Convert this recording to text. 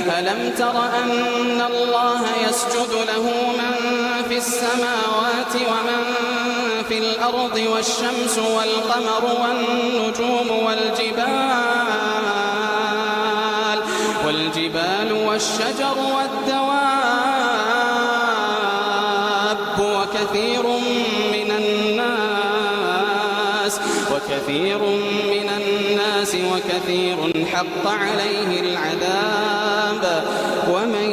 ألم تر أن الله يسجد له من في السماوات ومن في الأرض والشمس والقمر والنجوم والجبال والشجر والدواب وكثير من الناس وكثير حق عليه العذاب ومن